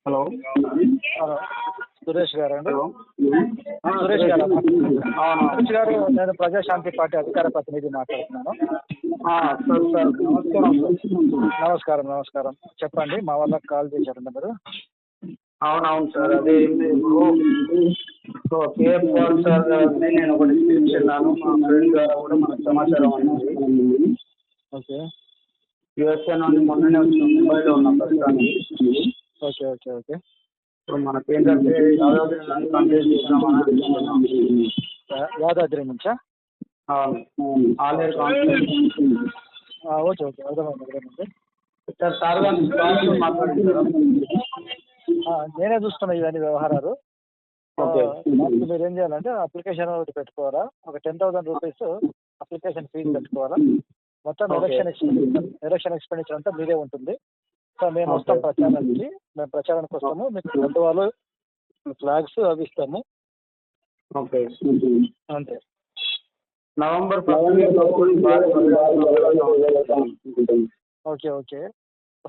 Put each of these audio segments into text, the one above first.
Hello Suresh గారు అండి. Hello Suresh గారు అవును సురేష్ గారు, నేను ప్రజాశాంతి పార్టీ అధికార ప్రతినిధి మాట్లాడుతున్నాను. సార్ నమస్కారం సార్. నమస్కారం నమస్కారం. చెప్పండి, మా వాళ్ళకి కాల్ చేశారండి మీరు? అవునవును సార్, అదే ఇప్పుడు కేఎఫ్ పాల్ సార్ గారిని నేను ఒకటి తీసుకెళ్ళాను. మా ఫ్రెండ్ ద్వారా కూడా మనకు సమాచారం అయింది. ఓకే యుఎస్ఏ నుండి మొన్ననే వచ్చిన ముంబైలో ఉన్న ప్రస్తుతానికి. Okay okay okay. ఇప్పుడు మనకేంటంటే యాదాద్రి నుండి కంప్లీట్ చేద్దామని అనుకుంటున్నాం. యాదాద్రి నుంచా? ఆలేరు కాన్స్టిట్యూన్సీ. ఓకే ఓకే, అర్థమైంది అర్థమైంది. సార్ గారిని మాట్లాడించారా? నేనే చూస్తున్నా ఇవన్నీ వ్యవహారాలు. ఓకే దానికి మీరు ఏం చేయాలంటే అప్లికేషన్ ఒకటి పెట్టుకోవాలా, ఒక 10,000 రూపీస్ అప్లికేషన్ ఫీజు పెట్టుకోవాలా. మొత్తం ఎలక్షన్ ఎక్స్పెండిచర్ అంతా మీదే ఉంటుంది. సో మేము వస్తాం ప్రచారానికి, మేము ప్రచారానికి వస్తాము. మీకు గడ్డవాళ్ళు, ఫ్లాగ్స్ అవి ఇస్తాము. ఓకే అంతే. November okay okay.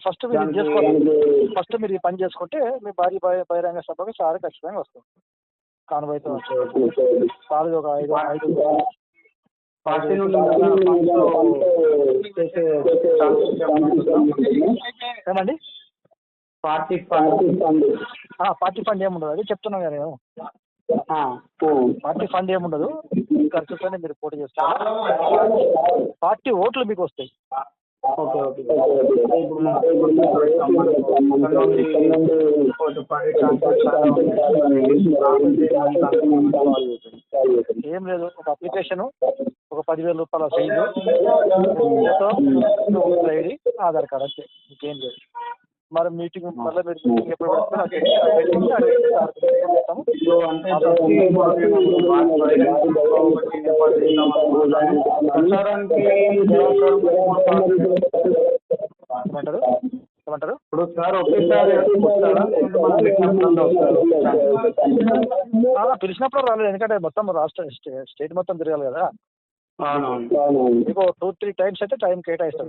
ఫస్ట్ మీరు ఇది చేసుకోండి. ఫస్ట్ మీరు ఈ పని చేసుకుంటే మీ భారీ బహిరంగ సభకు సార్ ఖచ్చితంగా వస్తాం. కాన్వాయ్తో సార్ ఒక ఐదు పార్టీ నుండి ఏమండి? పార్టీ ఫండ్ ఏముండదు, అది చెప్తున్నాం కదా నేను. పార్టీ ఫండ్ ఏముండదు, ఖర్చుతోనే మీరు పోటీ చేస్తారు. పార్టీ ఓట్లు మీకు వస్తాయి. Okay okay. ఏం లేదు, ఒక అప్లికేషను, ఒక 10,000 రూపాయల fees, voter ID, Aadhaar card, అంతే, ఇంకేం లేదు. మరి మీటింగ్ మళ్ళీ మీరు మీటింగ్ ఎప్పుడు ఏమంటారు ఏమంటారు? ఇప్పుడు సార్ ఒకేసారి పిలిచినప్పుడు రాలేదు, ఎందుకంటే మొత్తం రాష్ట్ర స్టేట్ మొత్తం తిరగాలి కదా. మీకు 2-3 టైమ్స్ అయితే టైం కేటాయిస్తాం.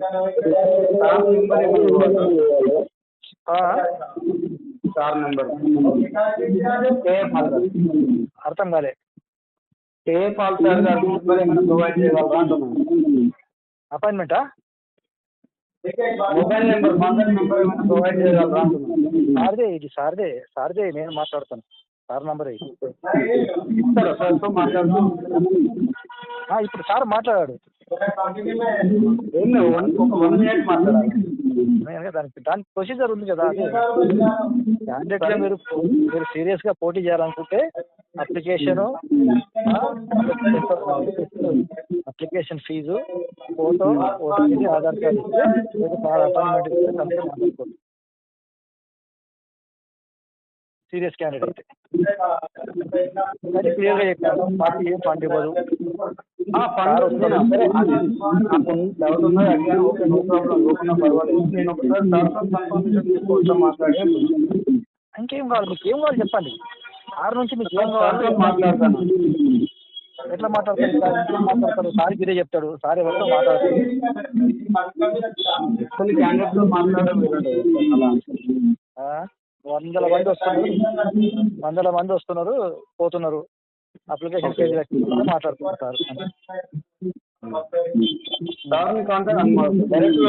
సార్ నెంబర్ అర్థం కాలే. కేఎఫ్ సార్ గారు ప్రొవైడ్ చేయగలరా అంటున్నాను. అపాయింట్మెంటా? మొబైల్ నెంబర్, కాంటాక్ట్ నెంబర్ ఏమైనా ప్రొవైడ్ చేయగలరా అంటున్నాను. ఇది సార్దే, నేను మాట్లాడతాను. సార్ నంబర్ ఇస్తారా సార్తో మాట్లాడతాం? ఇప్పుడు సార్ మాట్లాడాడు. ఏం లేదు, ఒక 1 minute మాట్లాడాలి. దానికి ప్రొసీజర్ ఉంది కదా. అది క్యాండిడేట్గా మీరు సీరియస్గా పోటీ చేయాలనుకుంటే application fees, photo, OTP, Aadhaar card ఇస్తే మీకు అపాయింట్మెంట్ ఇస్తే కలిసి మాట్లాడుకోండి. సీరియస్ క్యాండిడేట్ అయితే క్లియర్గా చెప్పాను, పార్టీ ఏం ఫండ్ ఇవ్వదు. డౌట్ ఉన్నది అడిగాను. ఓకే, నో ప్రాబ్లం, ఓపెన్ పర్వాలేదు. నేను ఒకసారి సార్తో కన్ఫర్మేషన్ తీసుకోవచ్చా మాట్లాడి? ఇంకేం కావాలి, మీకు ఏం కావాలి చెప్పండి. సార్ నుంచి మీకు ఏం కావాలి మాట్లాడతాను. ఎట్లా మాట్లాడతారు? సార్ గిరే చెప్తాడు, సార్ ఎవరితో మాట్లాడతారు. క్యాండిడేట్తో మాట్లాడడం 100 మంది వస్తున్నారు పోతున్నారు, అప్లికేషన్ ఫీజు కట్టి మాట్లాడుతున్నారు. సార్ మీ కాంటాక్ట్ డైరెక్ట్